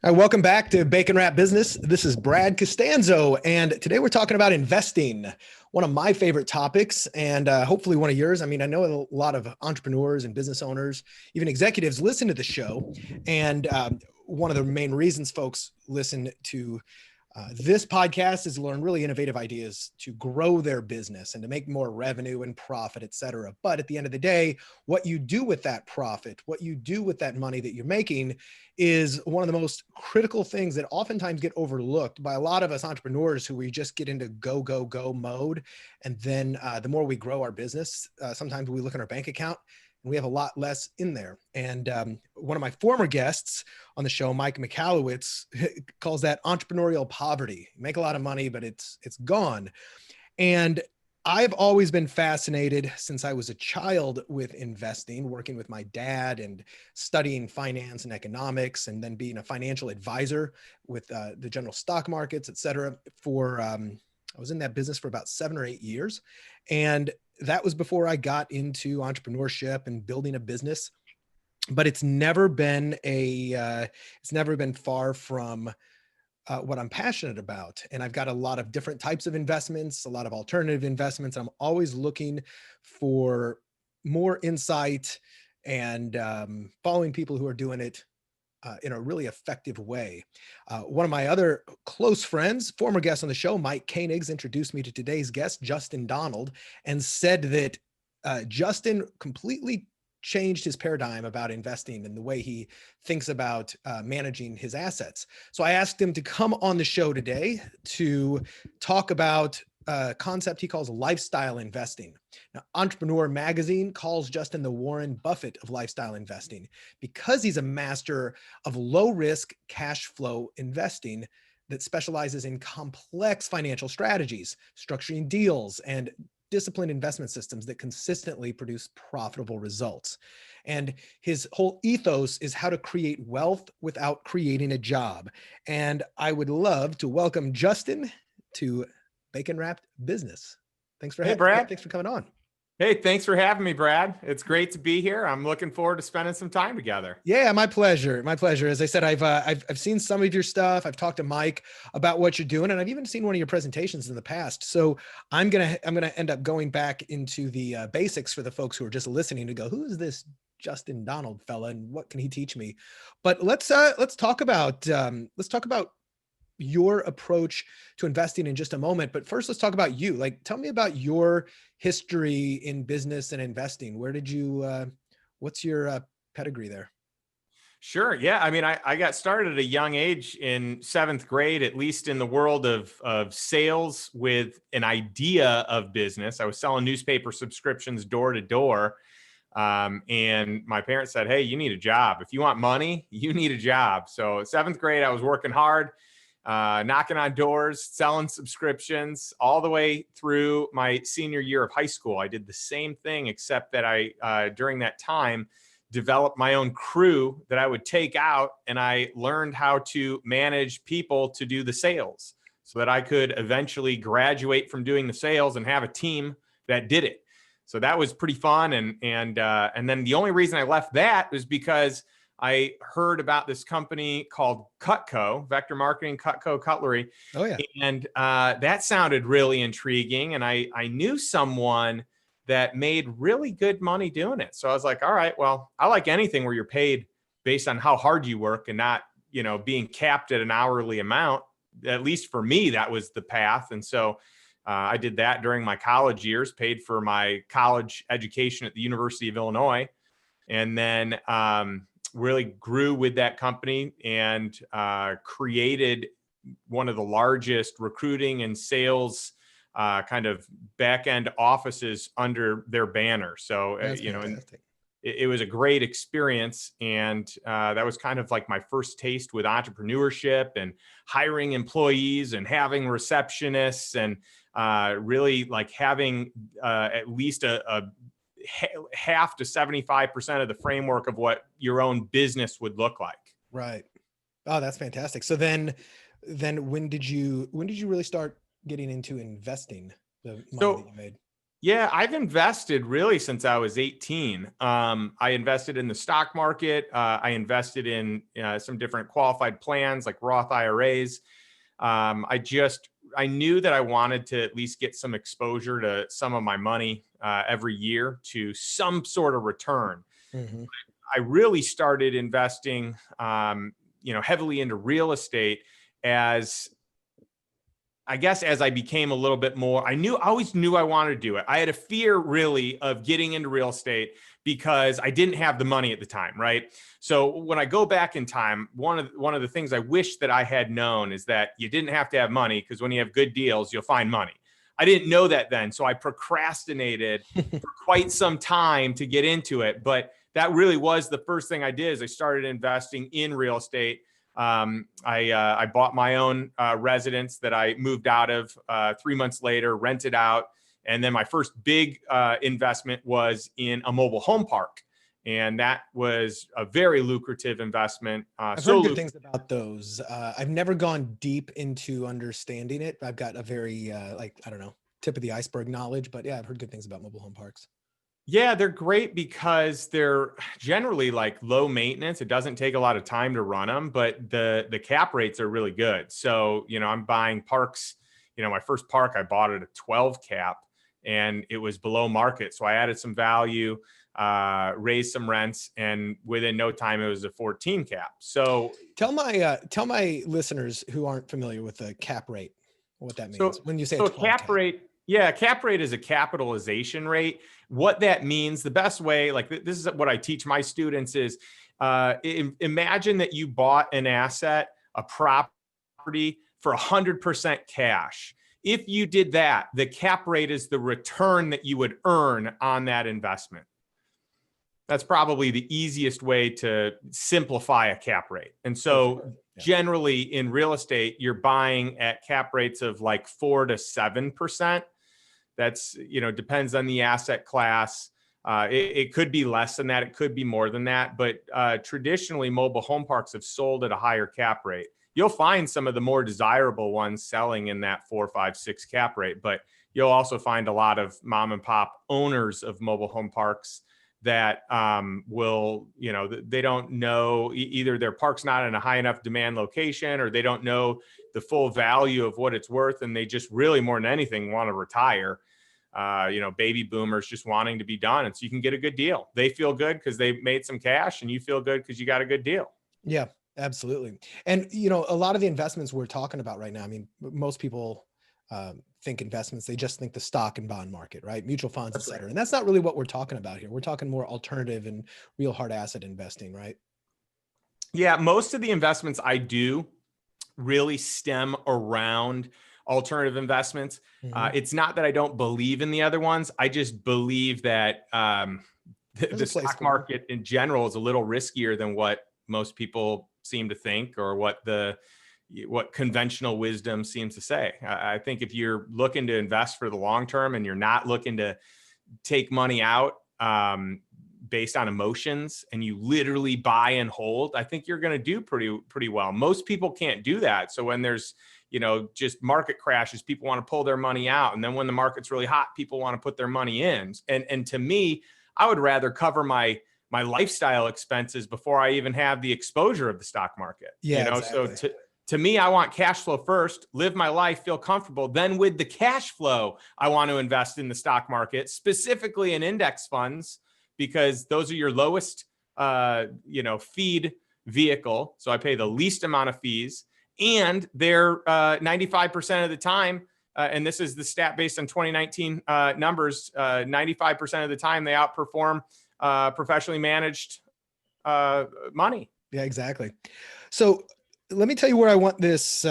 All right, welcome back to Bacon Wrap Business. This is Brad Costanzo, and today we're talking about investing, one of my favorite topics, and hopefully one of yours. I mean, I know a lot of entrepreneurs and business owners, even executives, listen to the show, and one of the main reasons folks listen to this podcast is to learn really innovative ideas to grow their business and to make more revenue and profit, et cetera. But at the end of the day, what you do with that profit, what you do with that money that you're making is one of the most critical things that oftentimes get overlooked by a lot of us entrepreneurs who we just get into go, go, go mode. And then the more we grow our business, sometimes we look at our bank account and we have a lot less in there. And one of my former guests on the show, Mike Michalowicz, calls that entrepreneurial poverty. You make a lot of money, but it's gone. And I've always been fascinated since I was a child with investing, working with my dad and studying finance and economics, and then being a financial advisor with the general stock markets, et cetera. I was in that business for about 7 or 8 years. And that was before I got into entrepreneurship and building a business. But it's never been far from what I'm passionate about. And I've got a lot of different types of investments, a lot of alternative investments. I'm always looking for more insight and following people who are doing it in a really effective way. One of my other close friends, former guest on the show, Mike Koenigs, introduced me to today's guest, Justin Donald, and said that Justin completely changed his paradigm about investing and the way he thinks about managing his assets. So I asked him to come on the show today to talk about a concept he calls lifestyle investing. Now, Entrepreneur Magazine calls Justin the Warren Buffett of lifestyle investing because he's a master of low risk cash flow investing that specializes in complex financial strategies, structuring deals, and disciplined investment systems that consistently produce profitable results. And his whole ethos is how to create wealth without creating a job. And I would love to welcome Justin to Bacon Wrapped Business. Hey, Brad. Thanks for coming on. Hey, thanks for having me, Brad. It's great to be here. I'm looking forward to spending some time together. Yeah, my pleasure. My pleasure. As I said, I've seen some of your stuff. I've talked to Mike about what you're doing, and I've even seen one of your presentations in the past. So I'm gonna end up going back into the basics for the folks who are just listening to go, who is this Justin Donald fella, and what can he teach me? But let's talk about your approach to investing in just a moment. But first, let's talk about you. Like, tell me about your history in business and investing. Where did you, what's your pedigree there? Sure. Yeah. I mean, I got started at a young age in 7th grade, at least in the world of sales with an idea of business. I was selling newspaper subscriptions door to door. And my parents said, hey, you need a job. If you want money, you need a job. So 7th grade, I was working hard. Knocking on doors, selling subscriptions all the way through my senior year of high school. I did the same thing, except that I, during that time, developed my own crew that I would take out, and I learned how to manage people to do the sales so that I could eventually graduate from doing the sales and have a team that did it. So that was pretty fun. And then the only reason I left that was because I heard about this company called Cutco, Vector Marketing, Cutco Cutlery. Oh, yeah. And that sounded really intriguing. And I knew someone that made really good money doing it. So I was like, all right, well, I like anything where you're paid based on how hard you work and not, being capped at an hourly amount. At least for me, that was the path. And so I did that during my college years, paid for my college education at the University of Illinois. And then really grew with that company and created one of the largest recruiting and sales kind of back end offices under their banner. So, it was a great experience. And that was kind of like my first taste with entrepreneurship and hiring employees and having receptionists and really like having at least a half to 75% of the framework of what your own business would look like. Right. Oh, that's fantastic. So then when did you really start getting into investing the money that you made? Yeah, I've invested really since I was 18. I invested in the stock market. I invested in some different qualified plans like Roth IRAs. I knew that I wanted to at least get some exposure to some of my money every year to some sort of return. Mm-hmm. I really started investing, heavily into real estate as I guess as I became a little bit more, I always knew I wanted to do it. I had a fear really of getting into real estate because I didn't have the money at the time, right? So when I go back in time, one of the things I wish that I had known is that you didn't have to have money, because when you have good deals, you'll find money. I didn't know that then, so I procrastinated for quite some time to get into it. But that really was the first thing I did, is I started investing in real estate. I bought my own residence that I moved out of 3 months later, rented out. And then my first big investment was in a mobile home park. And that was a very lucrative investment. I've heard good things about those. I've never gone deep into understanding it. I've got a very, I don't know, tip of the iceberg knowledge, but yeah, I've heard good things about mobile home parks. Yeah, they're great because they're generally like low maintenance. It doesn't take a lot of time to run them, but the cap rates are really good. So, I'm buying parks. My first park, I bought at a 12 cap and it was below market. So I added some value, raised some rents, and within no time it was a 14 cap. So tell my listeners who aren't familiar with the cap rate, what that means when you say so 12 cap rate. Yeah, cap rate is a capitalization rate. What that means, the best way, like this is what I teach my students, is imagine that you bought an asset, a property, for 100% cash. If you did that, the cap rate is the return that you would earn on that investment. That's probably the easiest way to simplify a cap rate. And so generally in real estate, you're buying at cap rates of like 4 to 7%. That's, depends on the asset class. It could be less than that. It could be more than that. But traditionally, mobile home parks have sold at a higher cap rate. You'll find some of the more desirable ones selling in that 4, 5, 6 cap rate. But you'll also find a lot of mom and pop owners of mobile home parks that will, they don't know, either their park's not in a high enough demand location, or they don't know the full value of what it's worth. And they just really, more than anything, want to retire. Baby boomers just wanting to be done. And so you can get a good deal. They feel good because they made some cash, and you feel good because you got a good deal. Yeah, absolutely. And, a lot of the investments we're talking about right now, I mean, most people think investments, they just think the stock and bond market, right? Mutual funds, et cetera. And that's not really what we're talking about here. We're talking more alternative and real hard asset investing, right? Yeah, most of the investments I do really stem around alternative investments. Mm-hmm. It's not that I don't believe in the other ones. I just believe that the stock market in general is a little riskier than what most people seem to think, or what conventional wisdom seems to say. I think if you're looking to invest for the long term and you're not looking to take money out based on emotions, and you literally buy and hold, I think you're going to do pretty well. Most people can't do that. So when there's, just market crashes, people want to pull their money out. And then when the market's really hot, people want to put their money in. And to me, I would rather cover my lifestyle expenses before I even have the exposure of the stock market. Yeah, exactly. So to me, I want cash flow first, live my life, feel comfortable. Then with the cash flow, I want to invest in the stock market, specifically in index funds, because those are your lowest, feed vehicle. So I pay the least amount of fees, and they're 95% of the time. And this is the stat based on 2019 numbers. 95% of the time they outperform professionally managed money. Yeah, exactly. So let me tell you where I want this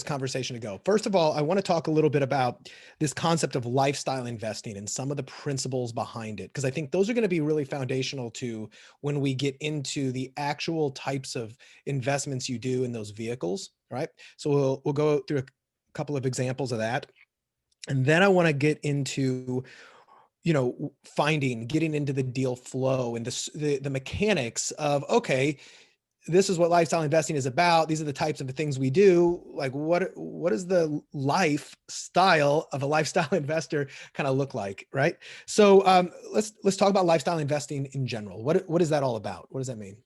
conversation to go. First of all, I want to talk a little bit about this concept of lifestyle investing and some of the principles behind it, because I think those are going to be really foundational to when we get into the actual types of investments you do in those vehicles. Right. So we'll go through a couple of examples of that, and then I want to get into getting into the deal flow and the mechanics of, okay, this is what lifestyle investing is about. These are the types of things we do. Like what is the lifestyle of a lifestyle investor kind of look like, right? So let's talk about lifestyle investing in general. What is that all about? What does that mean?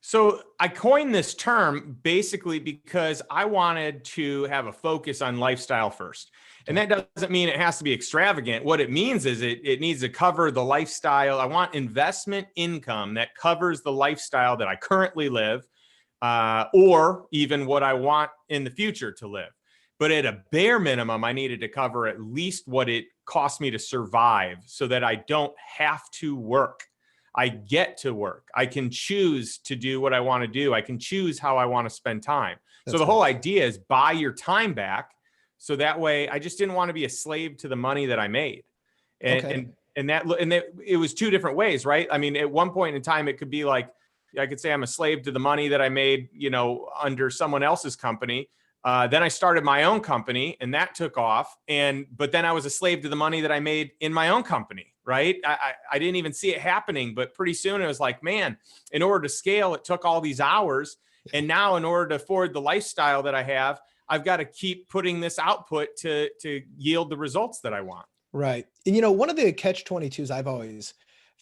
So I coined this term basically because I wanted to have a focus on lifestyle first. And that doesn't mean it has to be extravagant. What it means is it needs to cover the lifestyle. I want investment income that covers the lifestyle that I currently live, or even what I want in the future to live. But at a bare minimum, I needed to cover at least what it cost me to survive so that I don't have to work. I get to work. I can choose to do what I want to do. I can choose how I want to spend time. So the whole idea is buy your time back. So that way I just didn't want to be a slave to the money that I made. And it was two different ways, right? I mean, at one point in time, it could be like, I could say I'm a slave to the money that I made, under someone else's company. Then I started my own company and that took off. But then I was a slave to the money that I made in my own company, right? I didn't even see it happening, but pretty soon it was like, man, in order to scale, it took all these hours. And now in order to afford the lifestyle that I have, I've got to keep putting this output to yield the results that I want. Right. And one of the catch-22s I've always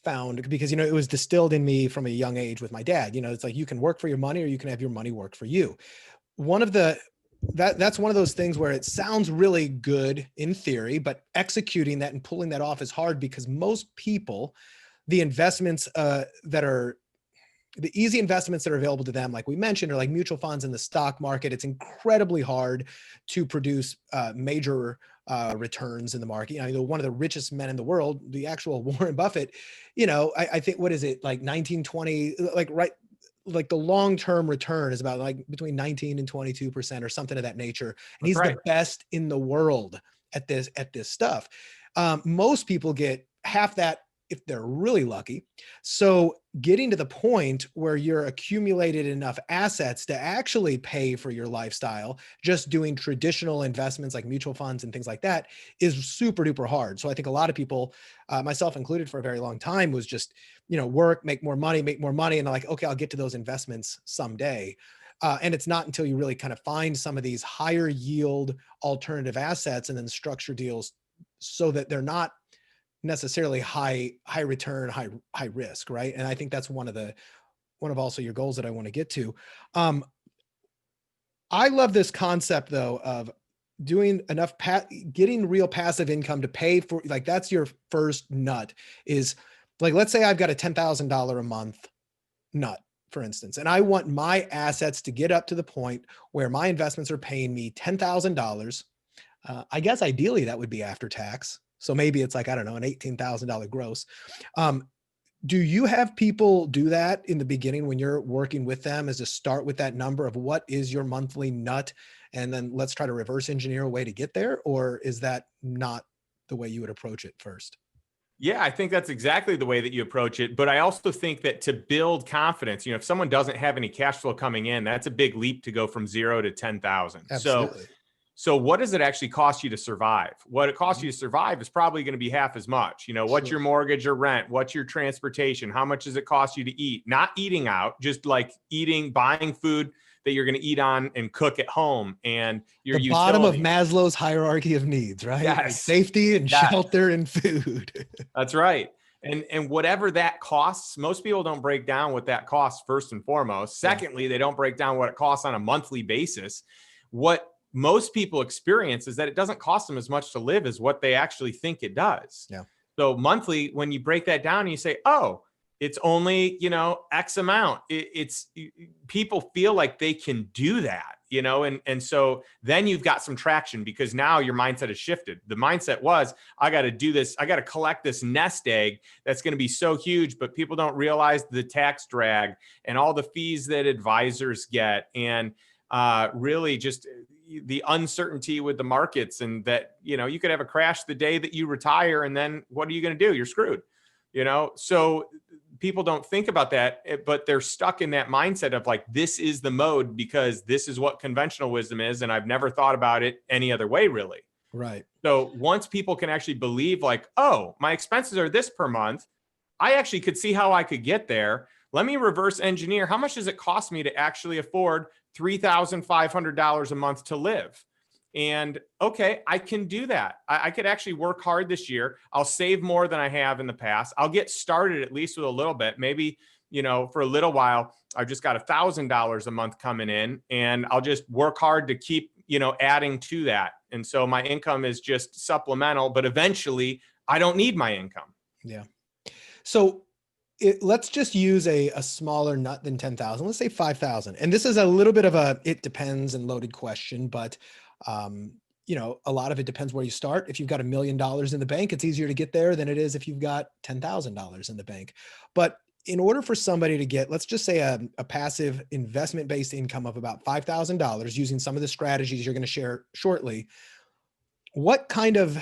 found, because it was distilled in me from a young age with my dad, it's like you can work for your money or you can have your money work for you. That's one of those things where it sounds really good in theory, but executing that and pulling that off is hard because most people, the investments the easy investments that are available to them, like we mentioned, are like mutual funds in the stock market. It's incredibly hard to produce major returns in the market. One of the richest men in the world, the actual Warren Buffett, I think, what is it, like 1920, like the long-term return is about like between 19 and 22% or something of that nature. And he's the best in the world at this stuff. Most people get half that if they're really lucky. So getting to the point where you're accumulated enough assets to actually pay for your lifestyle, just doing traditional investments like mutual funds and things like that, is super duper hard. So I think a lot of people, myself included for a very long time, was just, work, make more money. And they're like, okay, I'll get to those investments someday. And it's not until you really kind of find some of these higher yield alternative assets and then structure deals so that they're not necessarily high return, high risk, right? And I think that's one of also your goals that I want to get to. I love this concept though of doing enough, getting real passive income to pay for, like, that's your first nut. Is like, let's say I've got a $10,000 a month nut, for instance, and I want my assets to get up to the point where my investments are paying me $10,000. I guess ideally that would be after tax. So maybe it's like, I don't know, an $18,000 gross. Do you have people do that in the beginning when you're working with them, is to start with that number of what is your monthly nut? And then let's try to reverse engineer a way to get there? Or is that not the way you would approach it first? Yeah, I think that's exactly the way that you approach it. But I also think that to build confidence, if someone doesn't have any cash flow coming in, that's a big leap to go from 0 to 10,000. Absolutely. So what does it actually cost you to survive? What it costs you to survive is probably going to be half as much. What's your mortgage or rent? What's your transportation? How much does it cost you to eat? Not eating out, just like buying food that you're going to eat on and cook at home. And your the bottom of Maslow's hierarchy of needs, right? Yes. Like safety and shelter and food. That's right. And whatever that costs, most people don't break down what that costs first and foremost. Secondly, they don't break down what it costs on a monthly basis. What most people experience is that it doesn't cost them as much to live as what they actually think it does. Yeah. So monthly, when you break that down and you say, oh, it's only, X amount, people feel like they can do that, and so then you've got some traction because now your mindset has shifted. The mindset was, I got to do this. I got to collect this nest egg that's going to be so huge, but people don't realize the tax drag and all the fees that advisors get. And really just the uncertainty with the markets, and that, you could have a crash the day that you retire. And then what are you going to do? You're screwed, So people don't think about that, but they're stuck in that mindset of like, this is the mode because this is what conventional wisdom is. And I've never thought about it any other way, really. Right. So once people can actually believe like, oh, my expenses are this per month, I actually could see how I could get there. let me reverse engineer. How much does it cost me to actually afford $3,500 a month to live? And okay, I can do that. I could actually work hard this year. I'll save more than I have in the past. I'll get started at least with a little bit. Maybe, for a little while, I've just got $1,000 a month coming in, and I'll just work hard to keep, adding to that. And so my income is just supplemental, but eventually I don't need my income. Yeah. So let's just use a smaller nut than 10,000. Let's say 5,000. And this is a little bit of it depends and loaded question, but a lot of it depends where you start. If you've got $1 million in the bank, it's easier to get there than it is if you've got $10,000 in the bank. But in order for somebody to get, let's just say a passive investment-based income of about $5,000 using some of the strategies you're going to share shortly, what kind of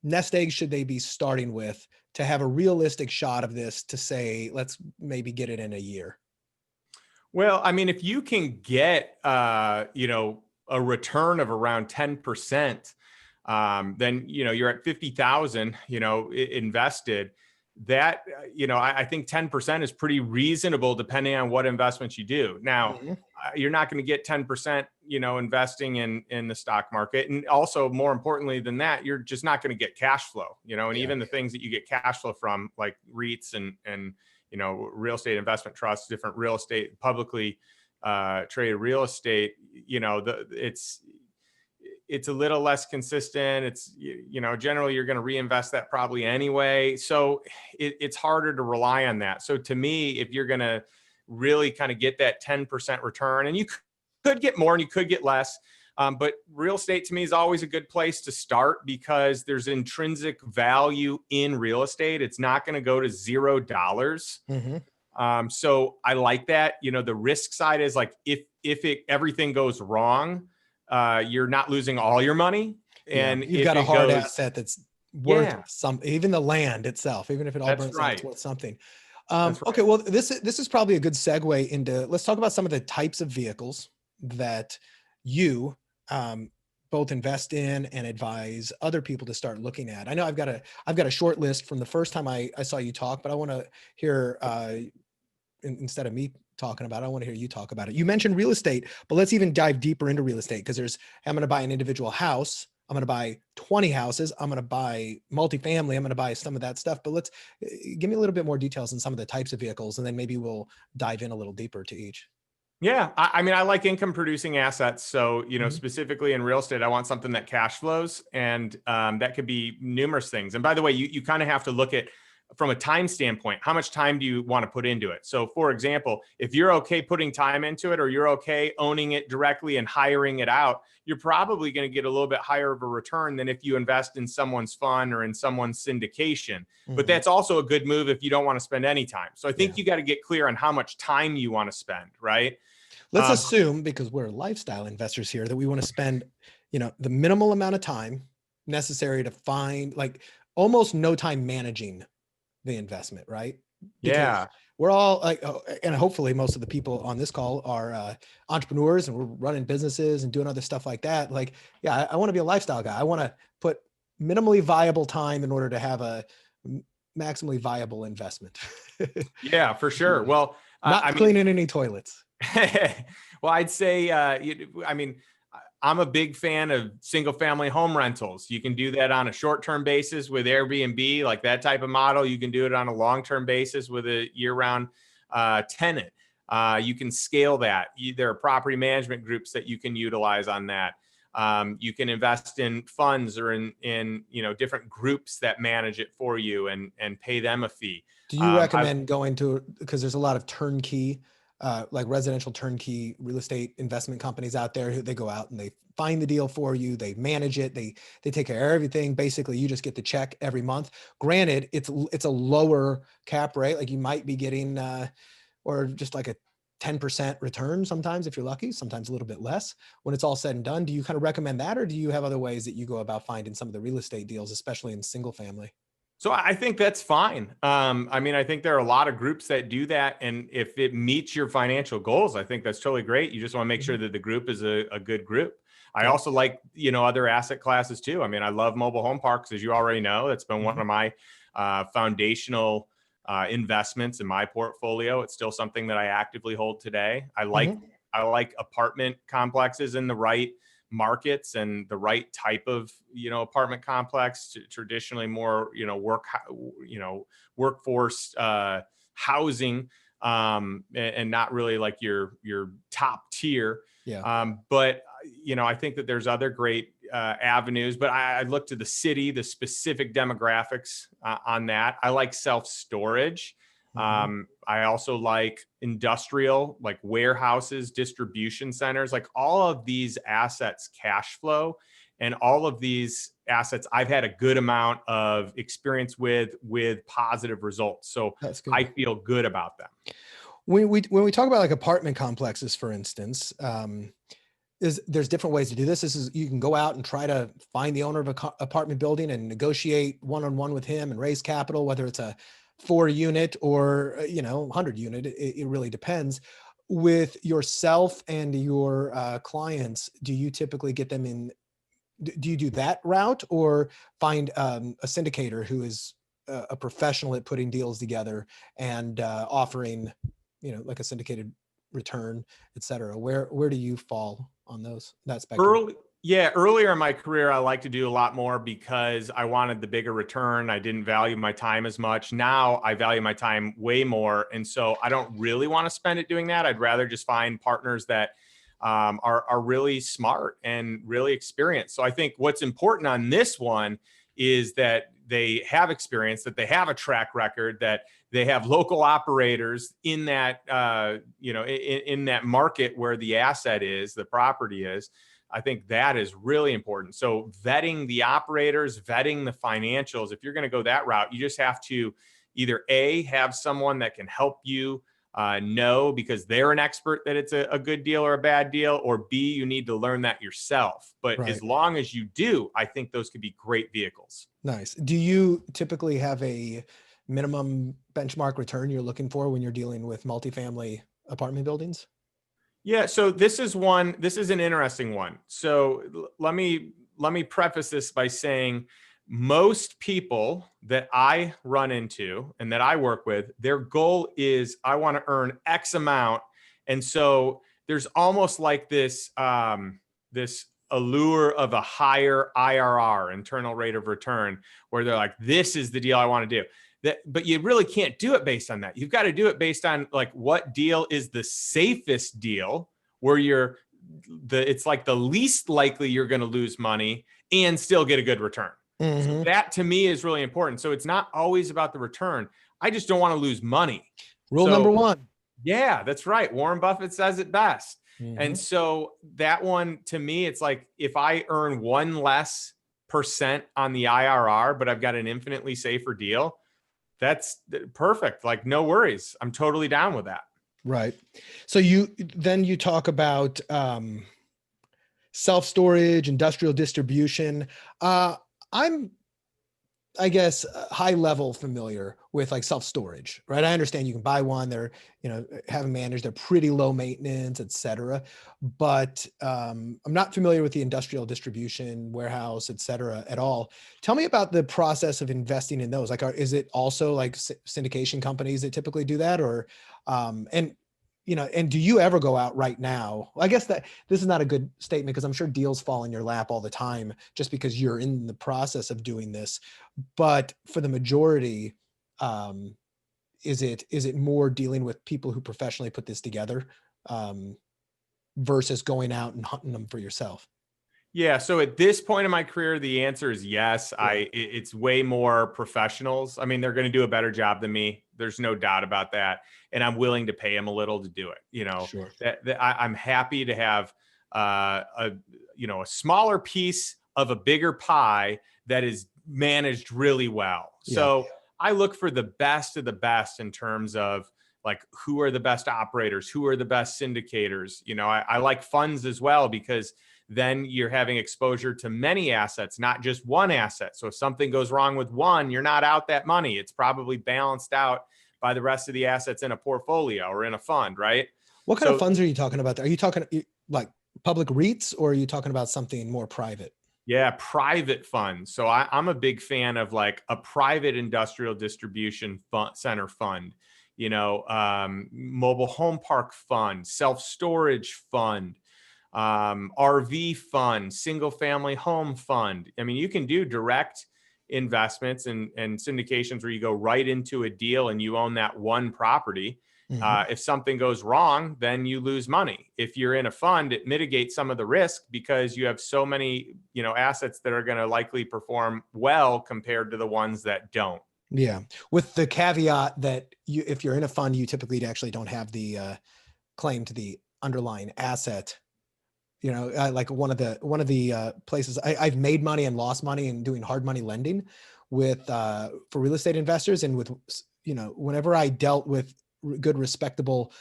nest egg should they be starting with to have a realistic shot of this to say, let's maybe get it in a year? Well, I mean, if you can get, a return of around 10%, then, you're at 50,000, invested. That, I think 10% is pretty reasonable depending on what investments you do. Now, you're not going to get 10%, investing in the stock market. And also, more importantly than that, you're just not going to get cash flow, and even the things that you get cash flow from, like REITs and real estate investment trusts, different real estate, publicly traded real estate, it's a little less consistent. It's, generally you're going to reinvest that probably anyway. So it's harder to rely on that. So to me, if you're going to really kind of get that 10% return, and you could get more and you could get less, but real estate to me is always a good place to start because there's intrinsic value in real estate. It's not going to go to $0. So I like that. The risk side is like, if everything goes wrong, you're not losing all your money. And you've got a hard asset that's worth even the land itself, even if it all burns out, it's worth something. Okay. Well, this is probably a good segue into, let's talk about some of the types of vehicles that you both invest in and advise other people to start looking at. I know I've got a short list from the first time I saw you talk, but I want to hear, instead of me talking about it, I want to hear you talk about it. You mentioned real estate, but let's even dive deeper into real estate, because I'm going to buy an individual house. I'm going to buy 20 houses. I'm going to buy multifamily. I'm going to buy some of that stuff, but give me a little bit more details on some of the types of vehicles, and then maybe we'll dive in a little deeper to each. Yeah. I mean, I like income producing assets. So, specifically in real estate, I want something that cash flows, and that could be numerous things. And by the way, you kind of have to look at, from a time standpoint, how much time do you want to put into it? So for example, if you're okay putting time into it, or you're okay owning it directly and hiring it out, you're probably going to get a little bit higher of a return than if you invest in someone's fund or in someone's syndication. But that's also a good move if you don't want to spend any time. So I think you got to get clear on how much time you want to spend, right? Let's assume, because we're lifestyle investors here, that we want to spend, the minimal amount of time necessary to find, like, almost no time managing the investment, right? Because we're all like, and hopefully most of the people on this call are entrepreneurs, and we're running businesses and doing other stuff like that. Like, I want to be a lifestyle guy. I want to put minimally viable time in order to have a maximally viable investment. Yeah, for sure. Well, not cleaning any toilets. Well, I'd say, I'm a big fan of single family home rentals. You can do that on a short-term basis with Airbnb, like that type of model. You can do it on a long-term basis with a year-round tenant. You can scale that. There are property management groups that you can utilize on that. You can invest in funds or in different groups that manage it for you and pay them a fee. Do you recommend going to, because there's a lot of turnkey, like residential turnkey real estate investment companies out there who they go out and they find the deal for you, they manage it, they take care of everything. Basically, you just get the check every month. Granted, it's a lower cap rate, like you might be getting, or just like a 10% return sometimes if you're lucky, sometimes a little bit less when it's all said and done. Do you kind of recommend that, or do you have other ways that you go about finding some of the real estate deals, especially in single family? So I think that's fine. I think there are a lot of groups that do that. And if it meets your financial goals, I think that's totally great. You just want to make sure that the group is a good group. I also like, other asset classes too. I mean, I love mobile home parks, as you already know. That's been one of my foundational investments in my portfolio. It's still something that I actively hold today. I Mhm. like apartment complexes in the right markets and the right type of, apartment complex, traditionally more, workforce housing, and not really like your top tier. Yeah. But I think that there's other great avenues, but I look to the city, the specific demographics on that. I like self-storage. Mhm. I also like industrial, like warehouses, distribution centers, like all of these assets cash flow, and all of these assets I've had a good amount of experience with positive results. So That's I good. feel good about them. When we talk about like apartment complexes, for instance, there's different ways to do this. This is, you can go out and try to find the owner of a apartment building and negotiate one-on-one with him and raise capital, whether it's a 4 unit or 100 unit. It really depends. With yourself and your clients, do you typically get them in? Do you do that route, or find a syndicator who is a professional at putting deals together and offering, like a syndicated return, et cetera? Where do you fall on that spectrum? Earlier in my career, I like to do a lot more because I wanted the bigger return. I didn't value my time as much. Now I value my time way more. And so I don't really want to spend it doing that. I'd rather just find partners that are really smart and really experienced. So I think what's important on this one is that they have experience, that they have a track record, that they have local operators in that, in that market where the asset is, the property is. I think that is really important. So vetting the operators, vetting the financials, if you're going to go that route, you just have to either A, have someone that can help you know, because they're an expert, that it's a good deal or a bad deal, or B, you need to learn that yourself. But Right. as long as you do, I think those could be great vehicles. Nice. Do you typically have a minimum benchmark return you're looking for when you're dealing with multifamily apartment buildings? Yeah, so this is an interesting one. So let me preface this by saying most people that I run into and that I work with, their goal is, I want to earn X amount. And so there's almost like this allure of a higher IRR, internal rate of return, where they're like, this is the deal I want to do. But you really can't do it based on that. You've got to do it based on like, what deal is the safest deal, where it's like the least likely you're going to lose money and still get a good return. So Mm-hmm. that to me is really important. So it's not always about the return. I just don't want to lose money. Rule number So one. yeah, that's right. Warren Buffett says it best. Mm-hmm. And so that one, to me, it's like, if I earn 1% less on the IRR, but I've got an infinitely safer deal, that's perfect. Like, no worries. I'm totally down with that. Right. So you talk about self-storage, industrial distribution. I'm, I guess, high level familiar with like self-storage, right? I understand you can buy one, they're, have them managed, they're pretty low maintenance, et cetera. But I'm not familiar with the industrial distribution, warehouse, et cetera, at all. Tell me about the process of investing in those. Like, is it also like syndication companies that typically do that? Or, and do you ever go out right now? I guess that this is not a good statement, because I'm sure deals fall in your lap all the time just because you're in the process of doing this. But for the majority, is it more dealing with people who professionally put this together, versus going out and hunting them for yourself? Yeah. So at this point in my career, the answer is yes. Yeah. It's way more professionals. I mean, they're going to do a better job than me. There's no doubt about that. And I'm willing to pay them a little to do it. Sure. I'm happy to have a smaller piece of a bigger pie that is managed really well. Yeah. So I look for the best of the best in terms of like, who are the best operators, who are the best syndicators. I like funds as well, because then you're having exposure to many assets, not just one asset. So if something goes wrong with one, you're not out that money. It's probably balanced out by the rest of the assets in a portfolio or in a fund, right? What kind of So funds are you talking about? Are you talking like public REITs, or are you talking about something more private? Yeah, private funds. So I'm a big fan of like a private industrial distribution center fund, mobile home park fund, self-storage fund, RV fund, single family home fund. I mean, you can do direct investments and syndications where you go right into a deal and you own that one property. If something goes wrong, then you lose money. If you're in a fund, it mitigates some of the risk because you have so many, assets that are going to likely perform well compared to the ones that don't. Yeah. With the caveat that if you're in a fund, you typically actually don't have the claim to the underlying asset. Like one of the places I've made money and lost money in doing hard money lending with for real estate investors, and with whenever I dealt with good respectable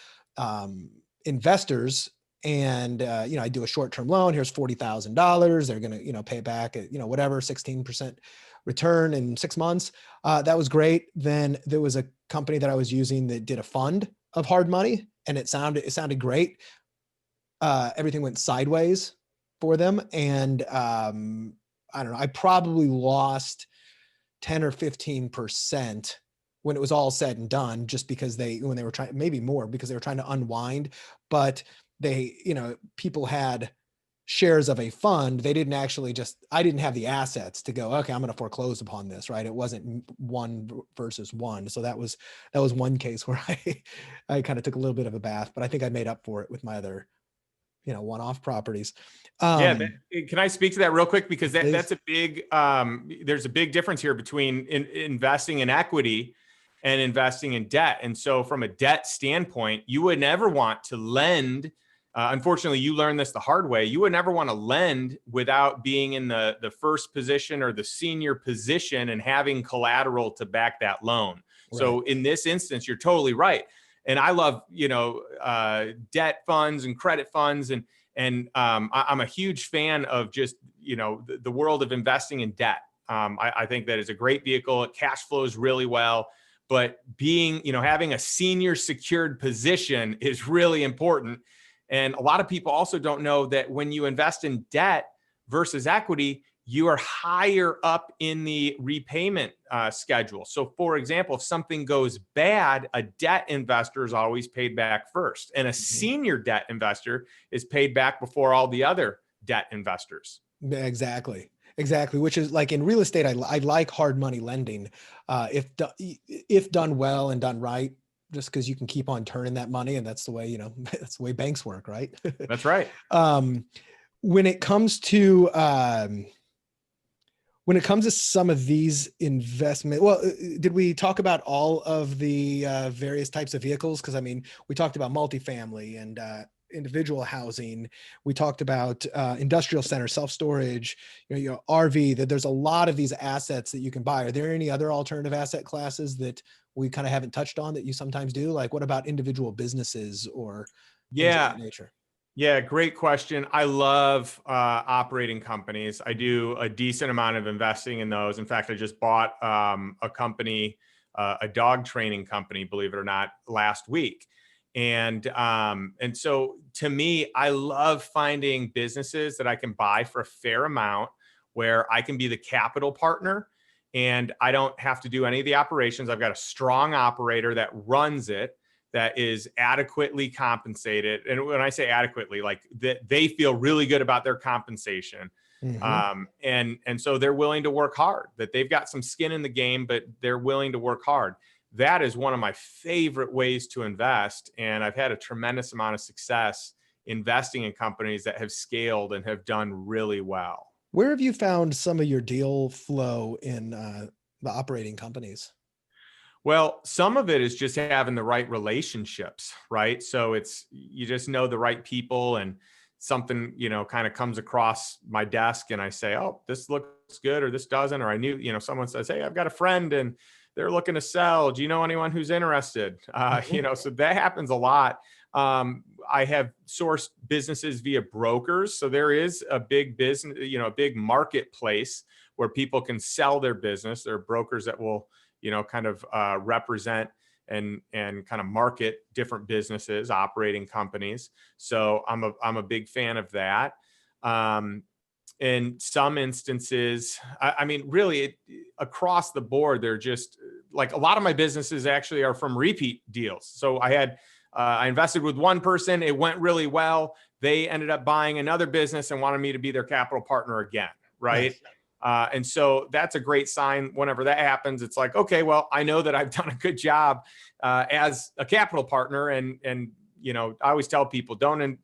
investors, and I do a short-term loan. Here's $40,000. They're gonna pay it back at whatever 16% return in 6 months. That was great. Then there was a company that I was using that did a fund of hard money, and it sounded great. Everything went sideways for them. And I don't know, I probably lost 10 or 15% when it was all said and done, just because when they were trying, maybe more because they were trying to unwind, but people had shares of a fund. They didn't actually I didn't have the assets to go, okay, I'm going to foreclose upon this, right? It wasn't one versus one. So that was one case where I kind of took a little bit of a bath, but I think I made up for it with my other one-off properties. Can I speak to that real quick? Because that's a big, there's a big difference here between investing in equity and investing in debt. And so from a debt standpoint, you would never want to lend. Unfortunately, you learned this the hard way. You would never want to lend without being in the first position or the senior position and having collateral to back that loan. Right. So in this instance, you're totally right. And I love, debt funds and credit funds. And I'm a huge fan of just, the world of investing in debt. I think that is a great vehicle. It cash flows really well. But having a senior secured position is really important. And a lot of people also don't know that when you invest in debt versus equity, you are higher up in the repayment schedule. So for example, if something goes bad, a debt investor is always paid back first. And a senior debt investor is paid back before all the other debt investors. Exactly. Which is like in real estate, I like hard money lending if done well and done right, just because you can keep on turning that money. And that's the way, that's the way banks work, right? That's right. When it comes to some of these investment, did we talk about all of the various types of vehicles? Because I mean, we talked about multifamily and individual housing. We talked about industrial center, self-storage, RV. That there's a lot of these assets that you can buy. Are there any other alternative asset classes that we kind of haven't touched on that you sometimes do? Like, what about individual businesses or things of that nature? Yeah, great question. I love operating companies. I do a decent amount of investing in those. In fact, I just bought a company, a dog training company, believe it or not, last week. And so to me, I love finding businesses that I can buy for a fair amount where I can be the capital partner and I don't have to do any of the operations. I've got a strong operator that runs it, that is adequately compensated. And when I say adequately, like that they feel really good about their compensation. And so they're willing to work hard, that they've got some skin in the game, but they're willing to work hard. That is one of my favorite ways to invest. And I've had a tremendous amount of success investing in companies that have scaled and have done really well. Where have you found some of your deal flow in the operating companies? Well, some of it is just having the right relationships, right? So you just know the right people, and something, kind of comes across my desk and I say, oh, this looks good, or this doesn't, or I knew, someone says, hey, I've got a friend and they're looking to sell. Do you know anyone who's interested? So that happens a lot. I have sourced businesses via brokers. So there is a big business, a big marketplace where people can sell their business. There are brokers that will, kind of represent and kind of market different businesses, operating companies. So I'm a big fan of that. in some instances, I mean, really across the board, they're just like a lot of my businesses actually are from repeat deals. So I invested with one person. It went really well. They ended up buying another business and wanted me to be their capital partner again. Right. Nice. And so that's a great sign. Whenever that happens, it's like, okay, well, I know that I've done a good job as a capital partner. And, you know, I always tell people don't,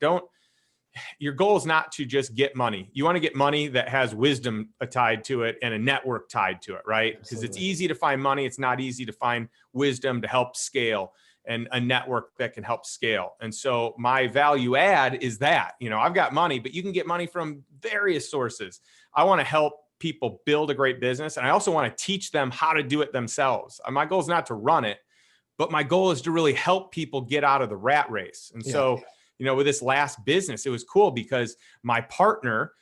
your goal is not to just get money. You want to get money that has wisdom tied to it and a network tied to it, right? Because it's easy to find money. It's not easy to find wisdom to help scale and a network that can help scale. And so my value add is that, you know, I've got money, but you can get money from various sources. I want to help people build a great business. And I also want to teach them how to do it themselves. My goal is not to run it, but my goal is to really help people get out of the rat race. And so, you know, with this last business, it was cool because my partner,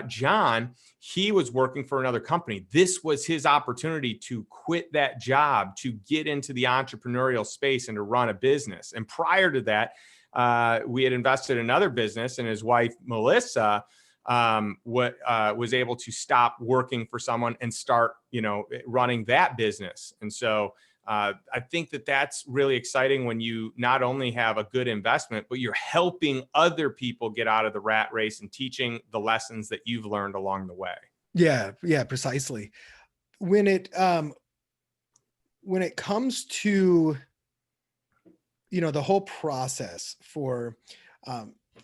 John, he was working for another company. This was his opportunity to quit that job, to get into the entrepreneurial space and to run a business. And prior to that, we had invested in another business, and his wife, Melissa, was able to stop working for someone and start, you know, running that business. And so I think that that's really exciting when you not only have a good investment, but you're helping other people get out of the rat race and teaching the lessons that you've learned along the way. Yeah, precisely. When it comes to, you know, the whole process for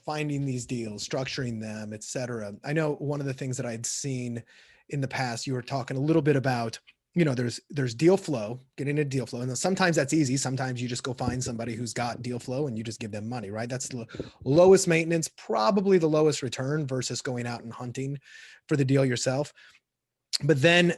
finding these deals, structuring them, et cetera. I know one of the things that I'd seen in the past, you were talking a little bit about, you know, there's deal flow, getting a deal flow. And sometimes that's easy. Sometimes you just go find somebody who's got deal flow and you just give them money, right? That's the lowest maintenance, probably the lowest return versus going out and hunting for the deal yourself. But then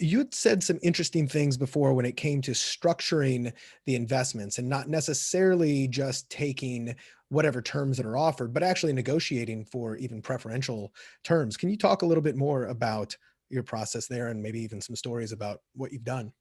you'd said some interesting things before when it came to structuring the investments and not necessarily just taking whatever terms that are offered, but actually negotiating for even preferential terms. Can you talk a little bit more about your process there and maybe even some stories about what you've done?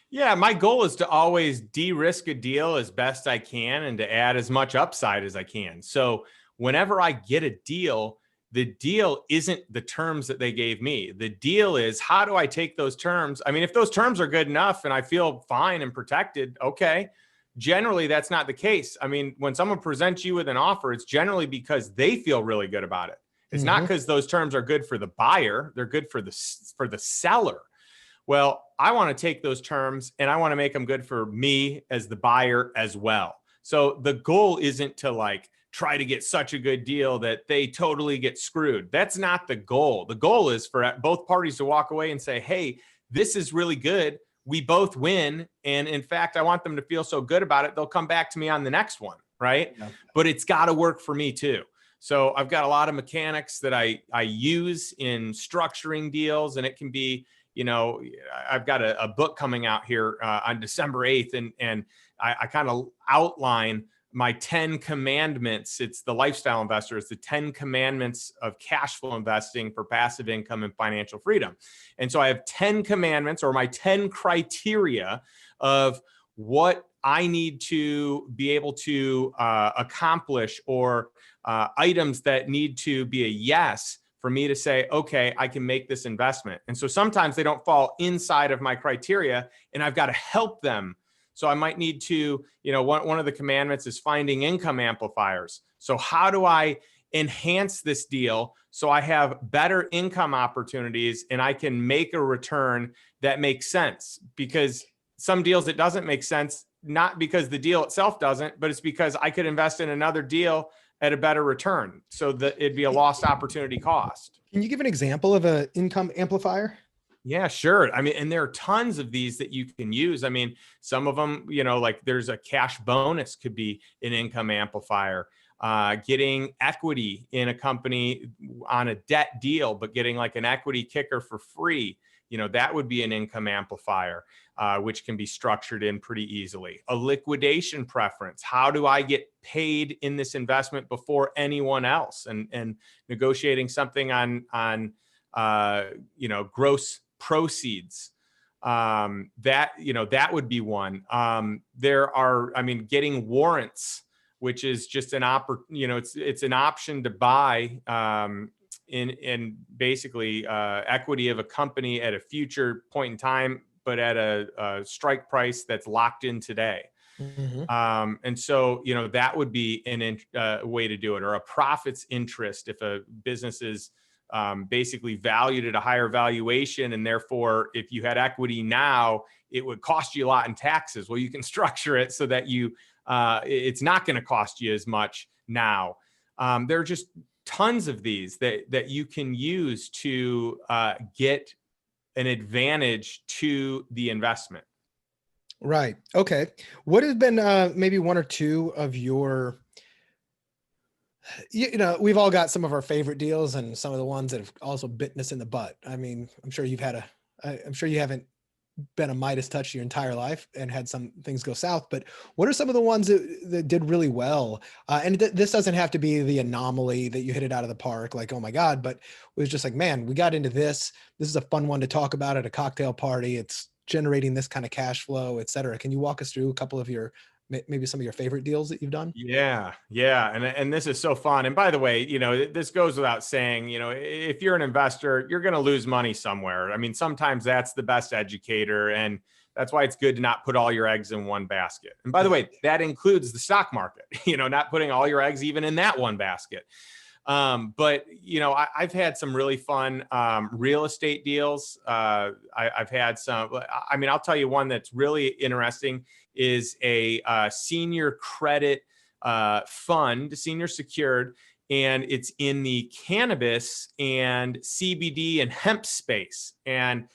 Yeah, my goal is to always de-risk a deal as best I can and to add as much upside as I can. So whenever I get a deal, the deal isn't the terms that they gave me. The deal is, how do I take those terms? I mean, if those terms are good enough and I feel fine and protected, okay. Generally, that's not the case. I mean, when someone presents you with an offer, it's generally because they feel really good about it. It's not because those terms are good for the buyer. They're good for the seller. Well, I want to take those terms and I want to make them good for me as the buyer as well. So the goal isn't to like try to get such a good deal that they totally get screwed. That's not the goal. The goal is for both parties to walk away and say, hey, this is really good. We both win. And in fact, I want them to feel so good about it, they'll come back to me on the next one, right? Yeah. But it's got to work for me too. So I've got a lot of mechanics that I use in structuring deals, and it can be, you know, I've got a book coming out here on December 8th, and I kind of outline my 10 commandments. It's the lifestyle investor. It's the 10 commandments of cash flow investing for passive income and financial freedom. And so I have 10 commandments, or my 10 criteria of what I need to be able to accomplish, or items that need to be a yes for me to say, okay, I can make this investment. And so sometimes they don't fall inside of my criteria and I've got to help them. So I might need to, you know, one of the commandments is finding income amplifiers. So how do I enhance this deal so I have better income opportunities and I can make a return that makes sense? Because some deals, it doesn't make sense, not because the deal itself doesn't, but it's because I could invest in another deal at a better return. So that it'd be a lost opportunity cost. Can you give an example of an income amplifier? Yeah, sure. I mean, and there are tons of these that you can use. I mean, some of them, you know, like there's a cash bonus could be an income amplifier. Getting equity in a company on a debt deal, but getting like an equity kicker for free, you know, that would be an income amplifier, which can be structured in pretty easily. A liquidation preference. How do I get paid in this investment before anyone else? And negotiating something on you know, gross proceeds. That, you know, that would be one. There are, I mean, getting warrants which is just it's an option to buy in basically equity of a company at a future point in time, but at a strike price that's locked in today. And so, that would be a way to do it, or a profits interest if a business is basically valued at a higher valuation. And therefore, if you had equity now, it would cost you a lot in taxes. Well, you can structure it so that it's not going to cost you as much now. There are just tons of these that you can use to get an advantage to the investment. Right. Okay. What has been maybe one or two of your, we've all got some of our favorite deals and some of the ones that have also bitten us in the butt. I mean, I'm sure you haven't been a Midas touch your entire life and had some things go south, but what are some of the ones that did really well? And this doesn't have to be the anomaly that you hit it out of the park, like, oh my God, but it was just like, man, we got into this. This is a fun one to talk about at a cocktail party. It's generating this kind of cash flow, et cetera. Can you walk us through a couple of maybe some of your favorite deals that you've done? Yeah. And this is so fun. And by the way, this goes without saying, if you're an investor, you're going to lose money somewhere. I mean, sometimes that's the best educator. And that's why it's good to not put all your eggs in one basket. And by the way, that includes the stock market, not putting all your eggs even in that one basket. But I've had some really fun real estate deals. I've had some. I mean, I'll tell you one that's really interesting is a senior credit fund, senior secured, and it's in the cannabis and CBD and hemp space. And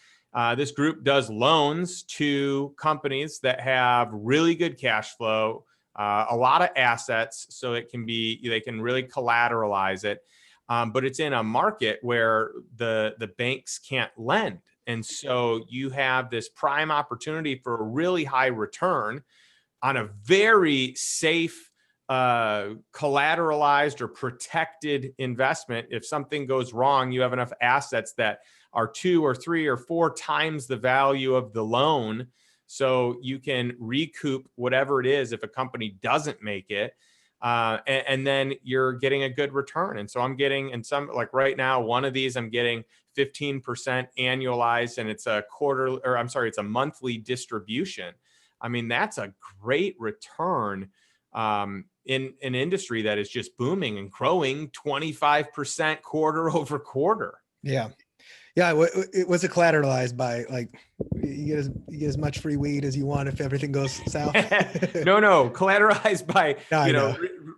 this group does loans to companies that have really good cash flow, a lot of assets, so they can really collateralize it. But it's in a market where the banks can't lend. And so you have this prime opportunity for a really high return on a very safe, collateralized or protected investment. If something goes wrong, you have enough assets that are 2 or 3 or 4 times the value of the loan. So you can recoup whatever it is if a company doesn't make it. And then you're getting a good return. And so I'm getting, in some, like right now, one of these I'm getting 15% annualized, and it's it's a monthly distribution. I mean, that's a great return in an industry that is just booming and growing 25% quarter over quarter. Yeah. Yeah, it was collateralized by, like, you get as much free weed as you want if everything goes south. No, collateralized by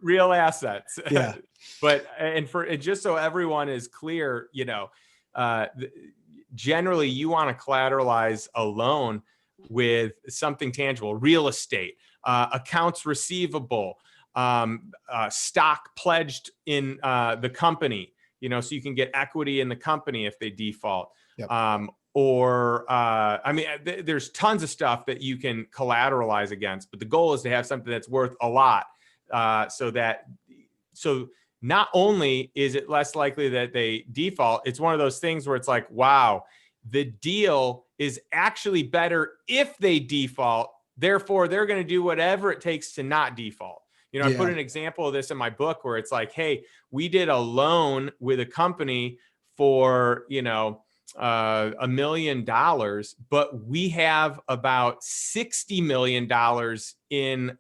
real assets. Yeah. But just so everyone is clear, generally you want to collateralize a loan with something tangible, real estate, accounts receivable, stock pledged in the company. So you can get equity in the company if they default. Yep. There's tons of stuff that you can collateralize against, but the goal is to have something that's worth a lot. So not only is it less likely that they default, it's one of those things where it's like, wow, the deal is actually better if they default. Therefore, they're going to do whatever it takes to not default. I put an example of this in my book where it's like, hey, we did a loan with a company for, $1 million, but we have about $60 million in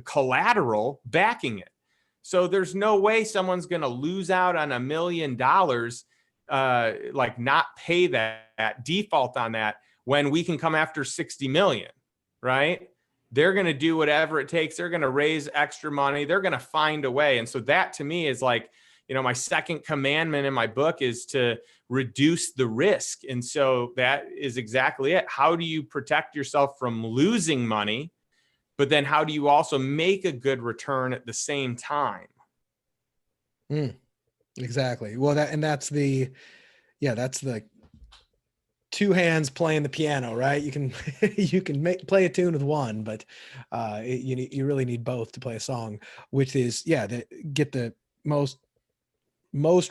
collateral backing it. So there's no way someone's going to lose out on $1 million, like not pay that default on that, when we can come after 60 million, right? They're going to do whatever it takes. They're going to raise extra money. They're going to find a way. And so that to me is like, my second commandment in my book is to reduce the risk. And so that is exactly it. How do you protect yourself from losing money? But then how do you also make a good return at the same time? Exactly. Well, that's the two hands playing the piano, right? You can play a tune with one, but you really need both to play a song, which is get the most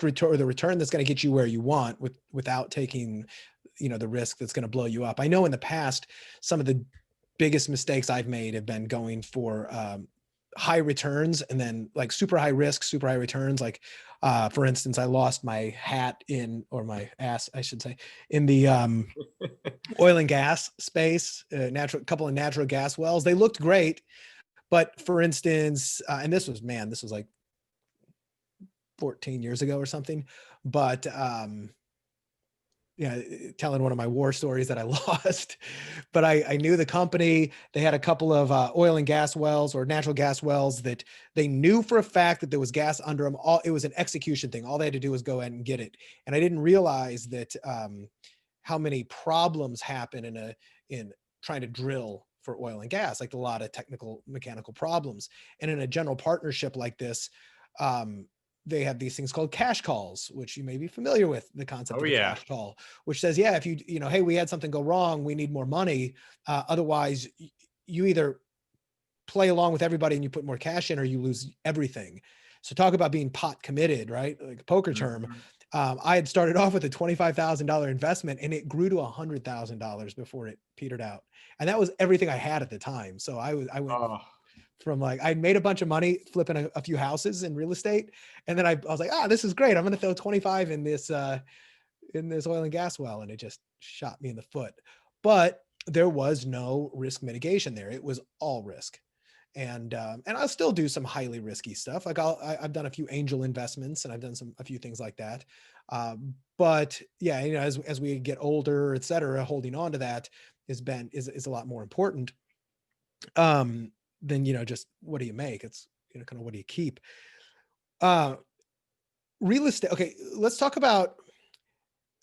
return, or the return that's going to get you where you want without taking the risk that's going to blow you up. I know in the past some of the biggest mistakes I've made have been going for high returns and then like super high risk, super high returns. Like, for instance, I lost my hat or my ass, I should say, in the oil and gas space, couple of natural gas wells. They looked great. But for instance, and this was like 14 years ago or something, but yeah, telling one of my war stories that I lost, but I knew the company. They had a couple of oil and gas wells or natural gas wells that they knew for a fact that there was gas under them. It was an execution thing. All they had to do was go ahead and get it. And I didn't realize that how many problems happen in trying to drill for oil and gas, like a lot of technical mechanical problems. And in a general partnership like this, they have these things called cash calls, which you may be familiar with the concept of a cash call, which says, yeah, if hey, we had something go wrong, we need more money. Otherwise you either play along with everybody and you put more cash in, or you lose everything. So talk about being pot committed, right? Like a poker term. I had started off with a $25,000 investment and it grew to $100,000 before it petered out. And that was everything I had at the time. So I went from like, I made a bunch of money flipping a few houses in real estate. And then I was like, this is great. I'm going to throw 25 in this oil and gas well. And it just shot me in the foot. But there was no risk mitigation there. It was all risk. And I'll still do some highly risky stuff. Like I've done a few angel investments and I've done a few things like that. But yeah, as we get older, et cetera, holding on to that is a lot more important. Then, just what do you make? It's, kind of what do you keep? Real estate. Okay. Let's talk about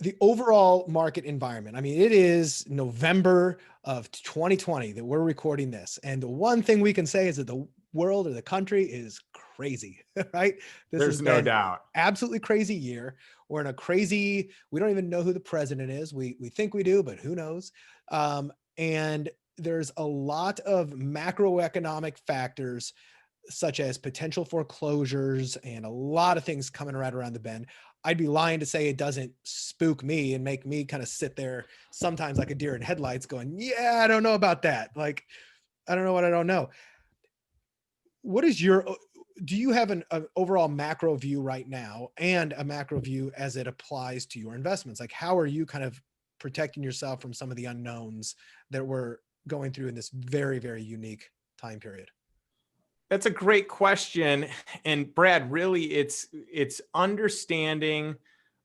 the overall market environment. I mean, it is November of 2020 that we're recording this. And the one thing we can say is that the world or the country is crazy, right? There's no doubt. Absolutely crazy year. We're in we don't even know who the president is. We think we do, but who knows? And there's a lot of macroeconomic factors such as potential foreclosures and a lot of things coming right around the bend. I'd be lying to say it doesn't spook me and make me kind of sit there sometimes like a deer in headlights going, yeah, I don't know about that. Like, I don't know what I don't know. Do you have an overall macro view right now and a macro view as it applies to your investments? Like, how are you kind of protecting yourself from some of the unknowns that we're going through in this very, very unique time period? That's a great question. And Brad, really it's understanding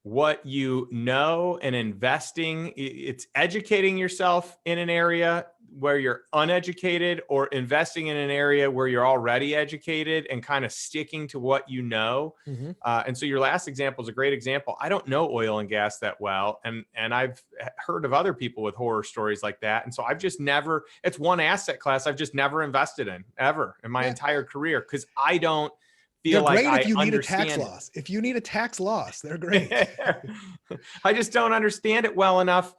what you know and investing. It's educating yourself in an area where you're uneducated, or investing in an area where you're already educated and kind of sticking to what you know. Mm-hmm. And so your last example is a great example. I don't know oil and gas that well. And I've heard of other people with horror stories like that. And so I've just never, it's one asset class I've just never invested in ever in my entire career, because I don't feel like they're great if you need a tax loss. If you need a tax loss, they're great. I just don't understand it well enough.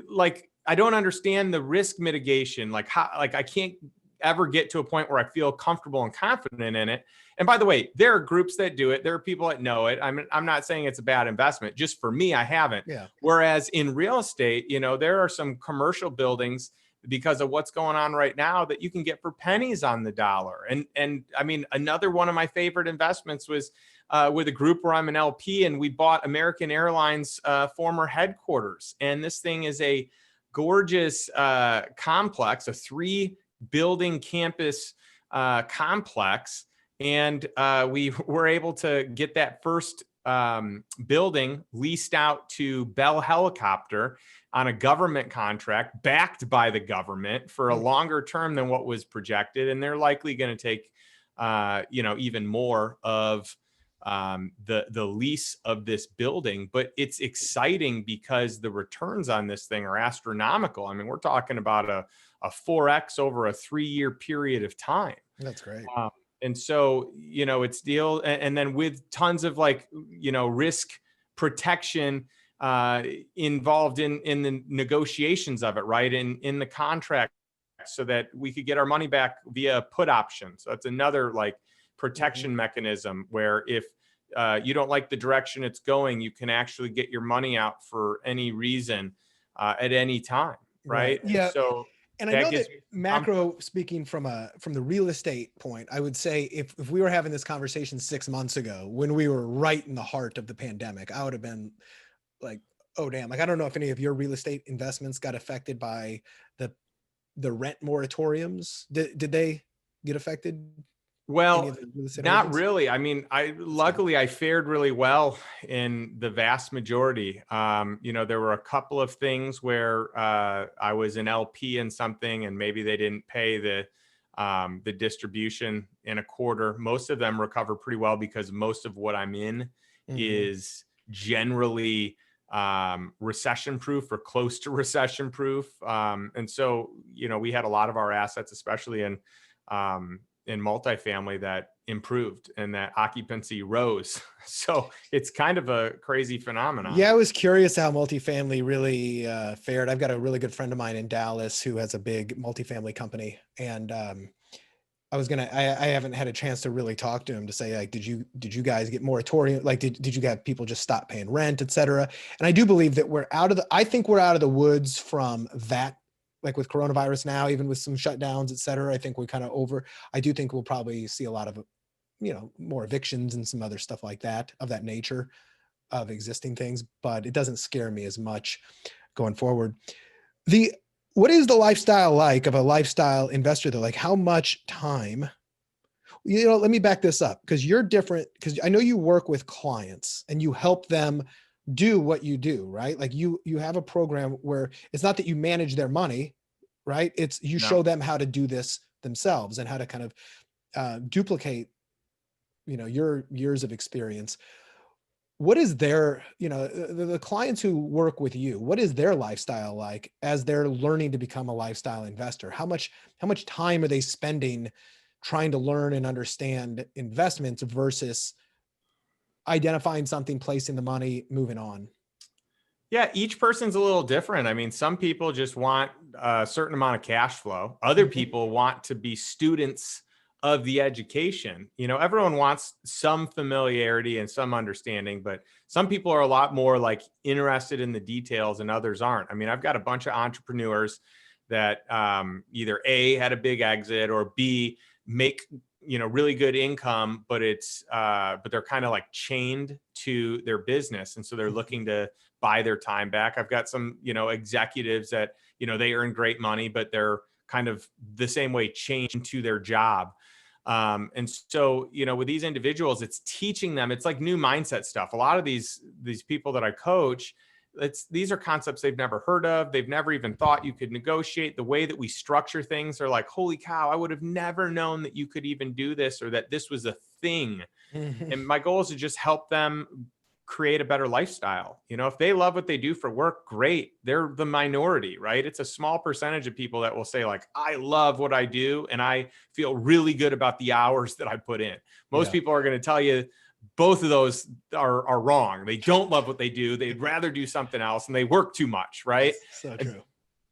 Like, I don't understand the risk mitigation. Like I can't ever get to a point where I feel comfortable and confident in it. And by the way, there are groups that do it. There are people that know it. I'm not saying it's a bad investment. Just for me, I haven't. Yeah. Whereas in real estate, there are some commercial buildings, because of what's going on right now, that you can get for pennies on the dollar. And I mean, another one of my favorite investments was with a group where I'm an LP, and we bought American Airlines former headquarters. And this thing is a gorgeous complex, a 3-building campus complex. And we were able to get that first building leased out to Bell Helicopter on a government contract backed by the government for a longer term than what was projected. And they're likely going to take, even more of the lease of this building. But it's exciting because the returns on this thing are astronomical. I mean, we're talking about a 4x over a 3-year period of time. That's great. And so, it's deal. And then with tons of risk protection involved in the negotiations of it, right? In the contract, so that we could get our money back via put option. So that's another protection mechanism where if you don't like the direction it's going, you can actually get your money out for any reason at any time. Right. Yeah. So And I that know that gives me some comfort. macro, speaking from the real estate point, I would say if we were having this conversation 6 months ago when we were right in the heart of the pandemic, I would have been like, oh damn. Like I don't know if any of your real estate investments got affected by the rent moratoriums. Did they get affected? Any of Well, the real estate not holdings? really. I mean, That's good. luckily I fared really well in the vast majority. There were a couple of things where I was an LP in something, and maybe they didn't pay the distribution in a quarter. Most of them recover pretty well because most of what I'm in Mhm. is generally recession proof or close to recession proof. And so, we had a lot of our assets, especially in multifamily, that improved and that occupancy rose. So it's kind of a crazy phenomenon. Yeah, I was curious how multifamily really fared. I've got a really good friend of mine in Dallas who has a big multifamily company, and I haven't had a chance to really talk to him to say like, did you guys get moratorium? Like, did you have people just stop paying rent, et cetera? And I do believe that I think we're out of the woods from that, like with coronavirus now, even with some shutdowns, et cetera. I think we kind of I do think we'll probably see a lot of, more evictions and some other stuff like that of that nature of existing things, but it doesn't scare me as much going forward. The What is the lifestyle like of a lifestyle investor though? Like how much time, let me back this up because you're different, because I know you work with clients and you help them do what you do, right? Like you have a program where it's not that you manage their money, right? It's you No. show them how to do this themselves and how to kind of duplicate, your years of experience. What is their, the clients who work with you, what is their lifestyle like as they're learning to become a lifestyle investor? How much time are they spending trying to learn and understand investments versus identifying something, placing the money, moving on? Yeah, each person's a little different. I mean, some people just want a certain amount of cash flow. Other Mhm. people want to be students of the education. Everyone wants some familiarity and some understanding, but some people are a lot more like interested in the details and others aren't. I mean, I've got a bunch of entrepreneurs that either A, had a big exit, or B, make really good income, but but they're kind of like chained to their business, and so they're looking to buy their time back. I've got some executives that they earn great money, but they're kind of the same way chained to their job. And so with these individuals, it's teaching them. It's like new mindset stuff. A lot of these people that I coach, these are concepts they've never heard of. They've never even thought you could negotiate. The way that we structure things, they're like, holy cow, I would have never known that you could even do this, or that this was a thing. Mhm. And my goal is to just help them create a better lifestyle. If they love what they do for work, great. They're the minority, right? It's a small percentage of people that will say like, I love what I do and I feel really good about the hours that I put in. Most Yeah. people are going to tell you both of those are wrong. They don't love what they do. They'd rather do something else, and they work too much, right? That's so And true.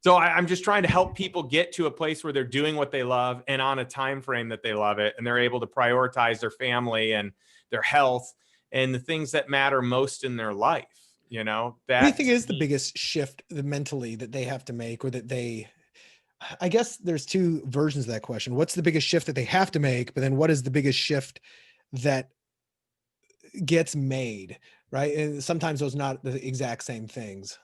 so I'm just trying to help people get to a place where they're doing what they love and on a time frame that they love it, and they're able to prioritize their family and their health and the things that matter most in their life. What do you That think to is the me, biggest shift mentally that they have to make, or that I guess there's two versions of that question. What's the biggest shift that they have to make? But then what is the biggest shift that gets made? Right. And sometimes those are not the exact same things.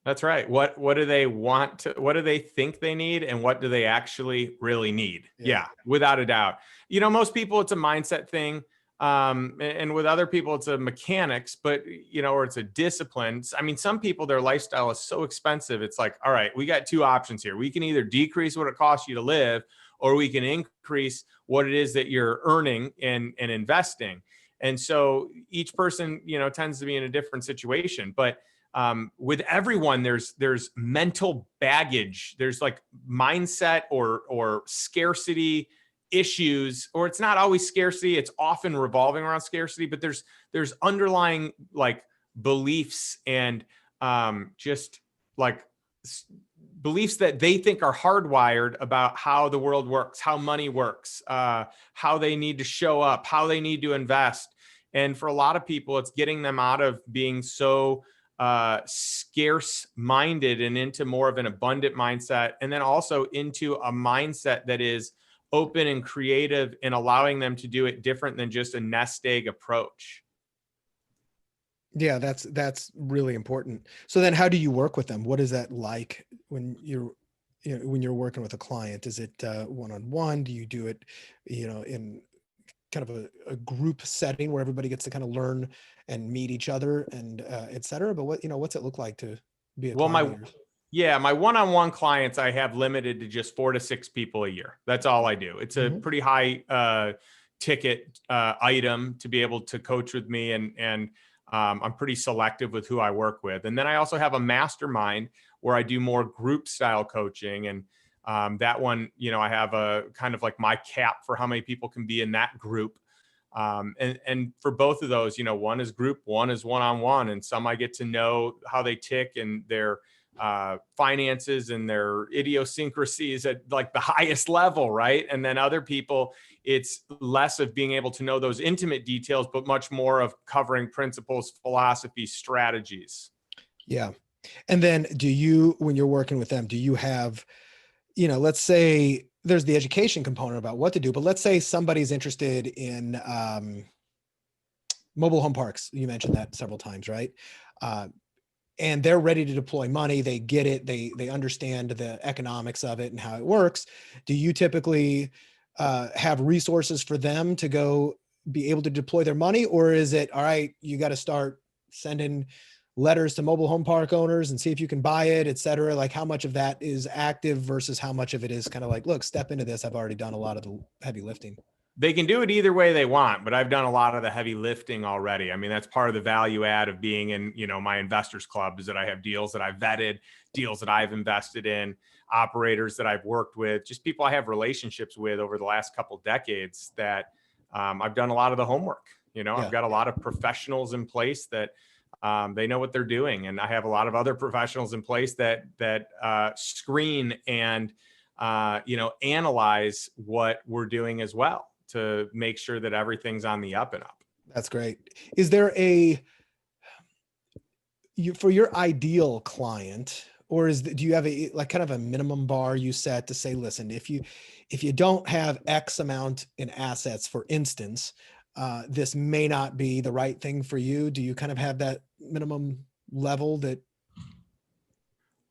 that's right. What do they want to, what do they think they need, and what do they actually really need? Yeah. Yeah, without a doubt. Most people, it's a mindset thing. And with other people, it's a mechanics, but or it's a discipline. I mean, some people, their lifestyle is so expensive. It's like, all right, we got two options here. We can either decrease what it costs you to live, or we can increase what it is that you're earning and investing. And so each person, tends to be in a different situation. But with everyone, there's mental baggage. There's like mindset or scarcity issues, or it's not always scarcity. It's often revolving around scarcity, but there's underlying like beliefs and just like beliefs that they think are hardwired about how the world works, how money works, how they need to show up, how they need to invest. And for a lot of people, it's getting them out of being so scarce minded and into more of an abundant mindset. And then also into a mindset that is open and creative and allowing them to do it different than just a nest egg approach. Yeah, that's really important. So then how do you work with them? What is that like when when you're working with a client? Is it one-on-one? Do you do it, in kind of a group setting where everybody gets to kind of learn and meet each other and et cetera? But what's it look like to be a Well, client of yours? my one-on-one clients, I have limited to just 4 to 6 people a year. That's all I do. It's a pretty high ticket item to be able to coach with me, and I'm pretty selective with who I work with. And then I also have a mastermind where I do more group style coaching. And that one, I have a kind of like my cap for how many people can be in that group. And for both of those, one is group, one is one-on-one. And some I get to know how they tick and their finances and their idiosyncrasies at like the highest level, right? And then other people, it's less of being able to know those intimate details, but much more of covering principles, philosophies, strategies. Yeah. And then when you're working with them, do you have, let's say there's the education component about what to do, but let's say somebody's interested in mobile home parks. You mentioned that several times, right? And they're ready to deploy money. They get it. They understand the economics of it and how it works. Do you typically have resources for them to go be able to deploy their money? Or is it, all right, you got to start sending letters to mobile home park owners and see if you can buy it, et cetera? Like how much of that is active versus how much of it is kind of like, look, step into this. I've already done a lot of the heavy lifting. They can do it either way they want, but I've done a lot of the heavy lifting already. I mean, that's part of the value add of being in, my investors club, is that I have deals that I've vetted, deals that I've invested in, operators that I've worked with, just people I have relationships with over the last couple of decades that I've done a lot of the homework. Yeah. I've got a lot of professionals in place that they know what they're doing. And I have a lot of other professionals in place that screen and, analyze what we're doing as well, to make sure that everything's on the up and up. That's great. Is there for your ideal client, or do you have like kind of a minimum bar you set to say, listen, if you don't have X amount in assets, for instance, this may not be the right thing for you? Do you kind of have that minimum level that?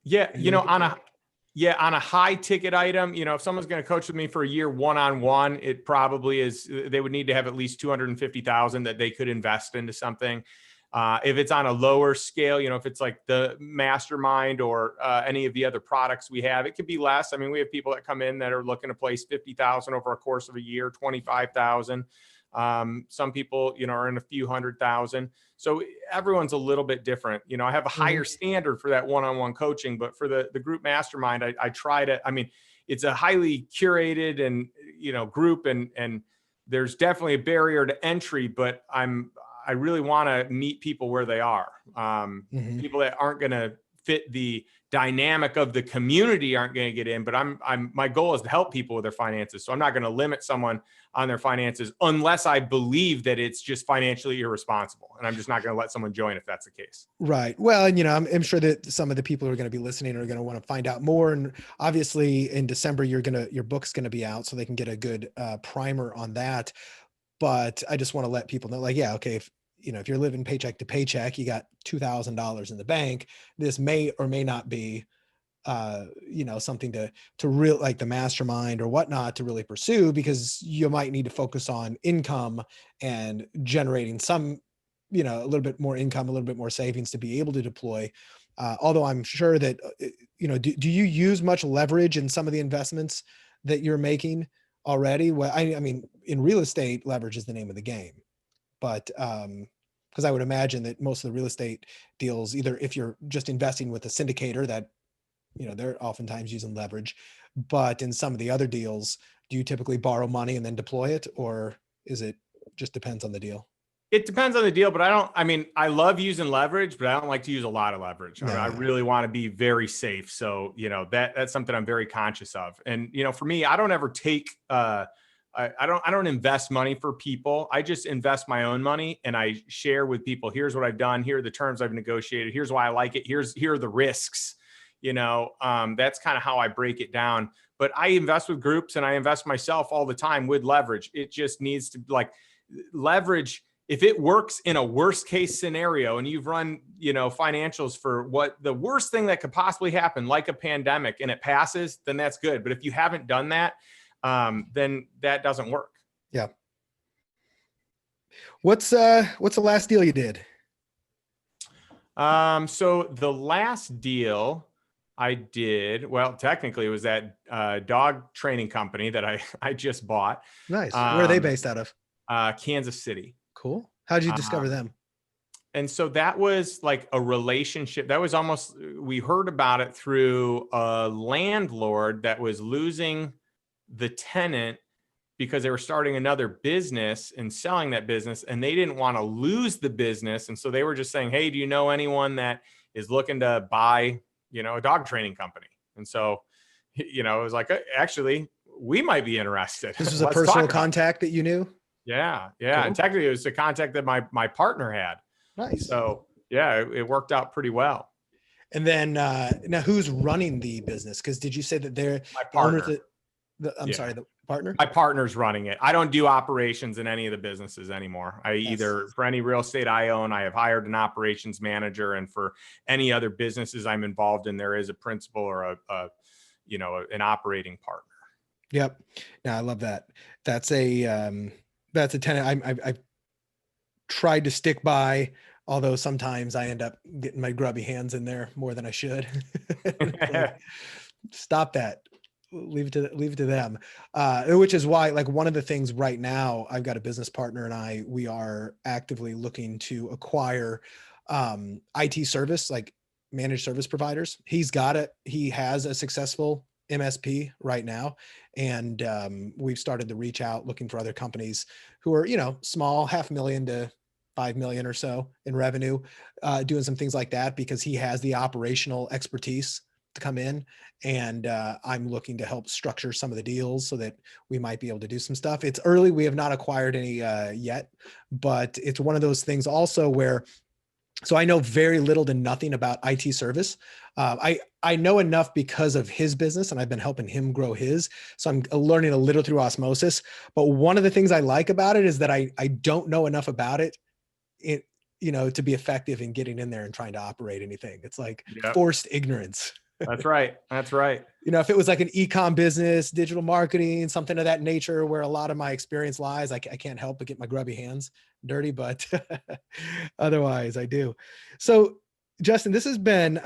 Yeah. On a high ticket item, if someone's going to coach with me for a year one-on-one, it probably is, they would need to have at least 250,000 that they could invest into something. If it's on a lower scale, if it's like the mastermind or any of the other products we have, it could be less. I mean, we have people that come in that are looking to place 50,000 over a course of a year, 25,000. Some people, are in a few 100,000. So everyone's a little bit different. I have a higher standard for that one-on-one coaching, but for the group mastermind, I try to, it's a highly curated and, group, and there's definitely a barrier to entry, but I really want to meet people where they are. People that aren't going to fit the dynamic of the community aren't going to get in, but my goal is to help people with their finances. So I'm not going to limit someone on their finances unless I believe that it's just financially irresponsible. And I'm just not going to let someone join if that's the case. Right. Well, and I'm sure that some of the people who are going to be listening are going to want to find out more. And obviously in December, your book's going to be out, so they can get a good primer on that. But I just want to let people know, like, yeah, okay, if you're living paycheck to paycheck, you got $2,000 in the bank, this may or may not be, something to real, like the mastermind or whatnot, to really pursue, because you might need to focus on income and generating some, a little bit more income, a little bit more savings to be able to deploy. Although I'm sure that, do you use much leverage in some of the investments that you're making already? Well, I mean, in real estate, leverage is the name of the game. But because I would imagine that most of the real estate deals, either if you're just investing with a syndicator, that they're oftentimes using leverage, but in some of the other deals, do you typically borrow money and then deploy it, or is it just depends on the deal? It depends on the deal, but I love using leverage, but I don't like to use a lot of leverage. I really want to be very safe. So, that's something I'm very conscious of. And, for me, I don't ever take I don't invest money for people. I just invest my own money and I share with people, here's what I've done. Here are the terms I've negotiated. Here's why I like it. Here are the risks. That's kind of how I break it down. But I invest with groups and I invest myself all the time with leverage. It just needs to leverage. If it works in a worst case scenario and you've run, financials for what the worst thing that could possibly happen, like a pandemic, and it passes, then that's good. But if you haven't done that, then that doesn't work. Yeah. What's the last deal you did? So the last deal I did, well, technically it was that dog training company that I just bought. Nice. Where are they based out of? Kansas City. Cool. How'd you discover them? And so that was like a relationship. That was almost, we heard about it through a landlord that was losing the tenant because they were starting another business and selling that business, and they didn't want to lose the business. And so they were just saying, hey, do you know anyone that is looking to buy, a dog training company? And so, it was like, actually, we might be interested. This was a personal contact that you knew? Yeah. Cool. And technically it was a contact that my partner had. Nice. So yeah, it worked out pretty well. And then now who's running the business? Because did you say that they're my partner? Sorry, the partner? My partner's running it. I don't do operations in any of the businesses anymore. Either for any real estate I own, I have hired an operations manager, and for any other businesses I'm involved in, there is a principal or an operating partner. Yep. No, I love that. That's a tenet I've tried to stick by, although sometimes I end up getting my grubby hands in there more than I should. Stop that. Leave it to them. Which is why, like, one of the things right now, I've got a business partner and we are actively looking to acquire IT service, like managed service providers. He's got it. He has a successful MSP right now. And we've started to reach out looking for other companies who are, small, $500,000 to $5 million or so in revenue, doing some things like that, because he has the operational expertise to come in. And I'm looking to help structure some of the deals so that we might be able to do some stuff. It's early. We have not acquired any yet, but it's one of those things also where, so I know very little to nothing about IT service. I know enough because of his business, and I've been helping him grow his. So I'm learning a little through osmosis. But one of the things I like about it is that I don't know enough about it, to be effective in getting in there and trying to operate anything. It's like forced ignorance. That's right. If it was like an e-com business, digital marketing, something of that nature, where a lot of my experience lies, I can't help but get my grubby hands dirty, but otherwise I do. So Justin, this has been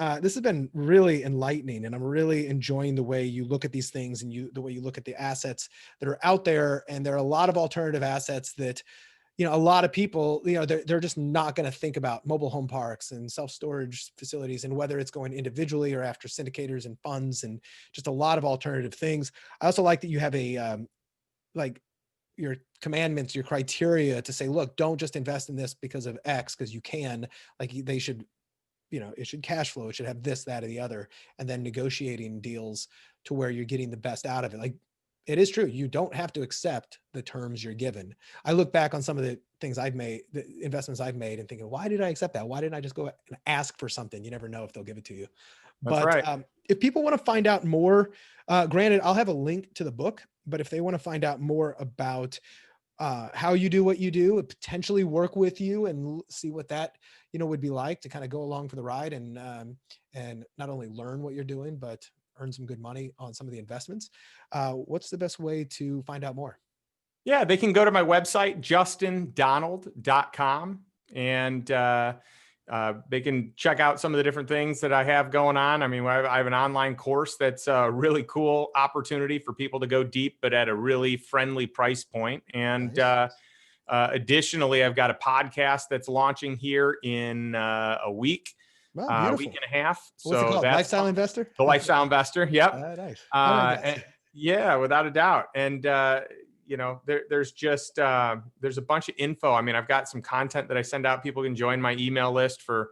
really enlightening, and I'm really enjoying the way you look at these things and the way you look at the assets that are out there. And there are a lot of alternative assets that, a lot of people, they're just not going to think about mobile home parks and self-storage facilities, and whether it's going individually or after syndicators and funds, and just a lot of alternative things. I also like that you have your commandments, your criteria to say, look, don't just invest in this because of X, because you can, they should, it should cash flow. It should have this, that, or the other, and then negotiating deals to where you're getting the best out of it. Like, it is true. You don't have to accept the terms you're given. I look back on some of the things I've made, the investments I've made, and thinking, why did I accept that? Why didn't I just go and ask for something? You never know if they'll give it to you. That's but right. If people want to find out more, granted, I'll have a link to the book, but if they want to find out more about how you do what you do, potentially work with you and see what that, would be like to kind of go along for the ride and not only learn what you're doing, but earn some good money on some of the investments. What's the best way to find out more? Yeah, they can go to my website, justindonald.com, and they can check out some of the different things that I have going on. I mean, I have an online course that's a really cool opportunity for people to go deep, but at a really friendly price point. And nice. Additionally, I've got a podcast that's launching here in a week. Wow, week and a half. What's it called? Lifestyle Investor? The Lifestyle Investor. Yep. Nice. Yeah, without a doubt. And, there's just, there's a bunch of info. I mean, I've got some content that I send out. People can join my email list for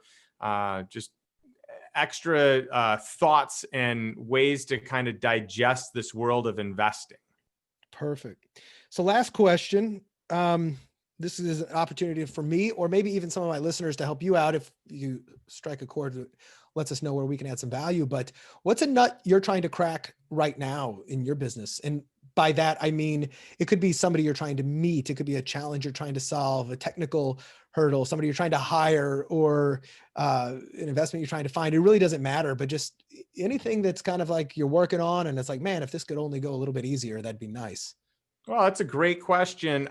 just extra thoughts and ways to kind of digest this world of investing. Perfect. So last question. This is an opportunity for me, or maybe even some of my listeners, to help you out if you strike a chord that lets us know where we can add some value. But what's a nut you're trying to crack right now in your business? And by that, I mean, it could be somebody you're trying to meet. It could be a challenge you're trying to solve, a technical hurdle, somebody you're trying to hire, or an investment you're trying to find. It really doesn't matter, but just anything that's kind of like you're working on. And it's like, man, if this could only go a little bit easier, that'd be nice. Well, that's a great question.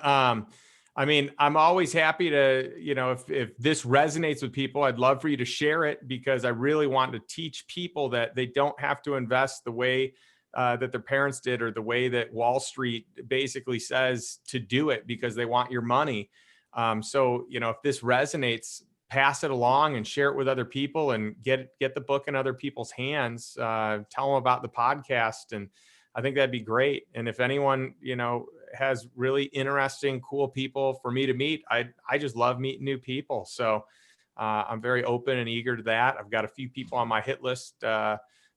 I mean, I'm always happy to, if this resonates with people, I'd love for you to share it, because I really want to teach people that they don't have to invest the way that their parents did, or the way that Wall Street basically says to do it, because they want your money. So, if this resonates, pass it along and share it with other people, and get the book in other people's hands. Tell them about the podcast, and I think that'd be great. And if anyone, has really interesting, cool people for me to meet, I just love meeting new people. So I'm very open and eager to that. I've got a few people on my hit list,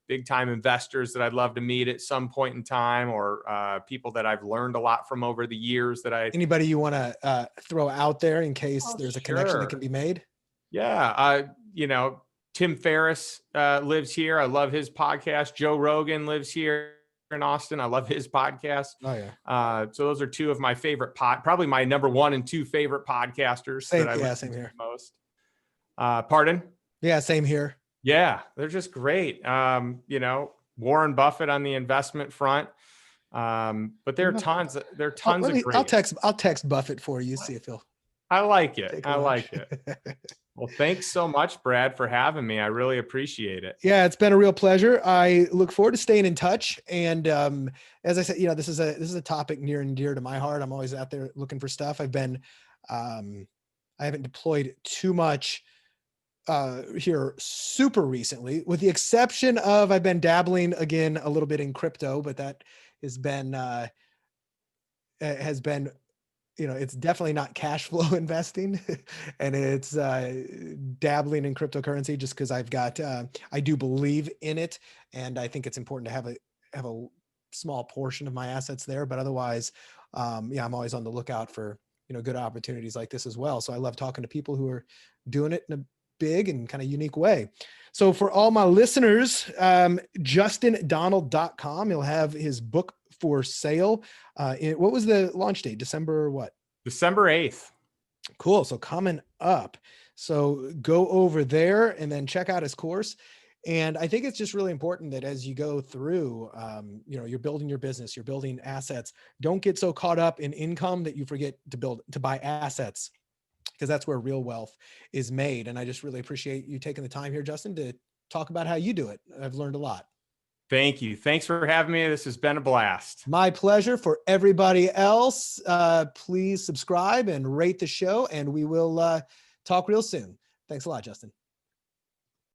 big time investors that I'd love to meet at some point in time, or people that I've learned a lot from over the years Anybody you want to throw out there in case there's a connection that can be made? Yeah. Tim Ferriss lives here. I love his podcast. Joe Rogan lives here in Austin. I love his podcast. Oh yeah. So those are two of my favorite probably my number 1 and 2 favorite podcasters that I listen to the most. Pardon? Yeah, same here. Yeah, they're just great. Warren Buffett on the investment front. But there are tons of great. I'll text Buffett for you, see if he'll. I like it. I like it. Well, thanks so much, Brad, for having me. I really appreciate it. Yeah, it's been a real pleasure. I look forward to staying in touch. And as I said, this is a topic near and dear to my heart. I'm always out there looking for stuff. I haven't deployed too much here super recently, with the exception of I've been dabbling again a little bit in crypto, but that has been it's definitely not cash flow investing, and it's dabbling in cryptocurrency just because I do believe in it, and I think it's important to have a small portion of my assets there. But otherwise, I'm always on the lookout for good opportunities like this as well. So I love talking to people who are doing it in a big and kind of unique way. So for all my listeners, JustinDonald.com, he'll have his book for sale. What was the launch date? December what? December 8th. Cool. So coming up. So go over there and then check out his course. And I think it's just really important that as you go through, you're building your business, you're building assets. Don't get so caught up in income that you forget to buy assets, because that's where real wealth is made. And I just really appreciate you taking the time here, Justin, to talk about how you do it. I've learned a lot. Thank you. Thanks for having me. This has been a blast. My pleasure. For everybody else, please subscribe and rate the show, and we will talk real soon. Thanks a lot, Justin.